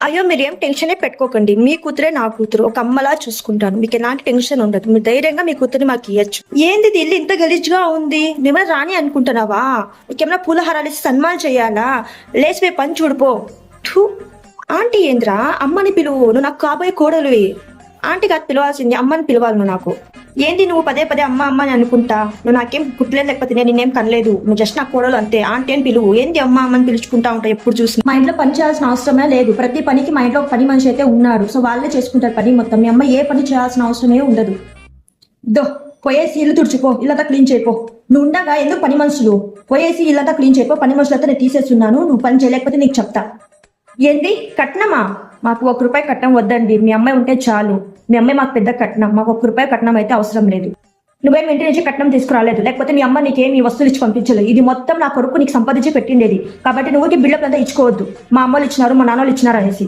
అయ్యో మీరేం టెన్షనే పెట్టుకోకండి. మీ కూతురే నా కూతురు. ఒక అమ్మలా చూసుకుంటాను. మీకు ఎలాంటి టెన్షన్ ఉండదు. మీరు ధైర్యంగా మీ కూతుర్ని మాకు ఇయ్యొచ్చు. ఏంది ఇది ఇల్లు ఇంత గలీజ్గా ఉంది? మేమే రాని అనుకుంటున్నావా? మీకేమైనా పూలహారాలు ఇచ్చి సన్మానం చేయాలా? లేచిపోయి పని చూడిపో. థూ. ఆంటీ ఏంద్రా అమ్మని పిలువు. నువ్వు నాకు కాబోయే కోడలువి. ఆంటీ కాదు పిలవాల్సింది, అమ్మని పిలవాలి నువ్వు నాకు. ఏంది నువ్వు పదే పదే అమ్మ అమ్మ అని అనుకుంటా? నువ్వు నాకేం పుట్టలేదు, లేకపోతే నేను నిన్నేం కనలేదు. నువ్వు జస్ట్ నా కోడలు అంతే. ఆంటీ అని పిలువు. ఏంది అమ్మ అమ్మని పిలుచుకుంటా ఉంటా ఎప్పుడు చూసి? మా ఇంట్లో పని చేయాల్సిన అవసరమే లేదు. ప్రతి పనికి మా ఇంట్లో ఒక పని మనిషి అయితే ఉన్నారు. సో వాళ్ళే చేసుకుంటారు పని మొత్తం. మీ అమ్మ ఏ పని చేయాల్సిన అవసరమే ఉండదు. దో పోయేసి ఇల్లు తుడుచుకో, ఇల్లంతా క్లీన్ చేయపో. నువ్వు ఉండగా ఎందుకు పని మనుషులు? పోయేసి ఇల్లంతా క్లీన్ చేయపో. పని మనుషులతో నేను తీసేస్తున్నాను. నువ్వు పని చేయలేకపోతే నీకు చెప్తా. ఏంది కట్నమా? మాకు ₹1 కట్నం వద్దండి. మీ అమ్మాయి ఉంటే చాలు. మీ అమ్మాయి మాకు పెద్ద కట్నం. మాకు ₹1 కట్నం అయితే అవసరం లేదు. నువ్వేం ఇంటి నుంచి కట్నం తీసుకురాలేదు, లేకపోతే మీ అమ్మ నీకేమి వస్తువులు ఇచ్చి పంపించలేదు. ఇది మొత్తం నా కొడుకు నీకు సంపాదించి పెట్టిండేది. కాబట్టి నువ్వుకి బిల్డప్ అంతా ఇచ్చుకోవద్దు. మా అమ్మలు ఇచ్చినారు, మా నాన్నలు ఇచ్చినారు అనేసి.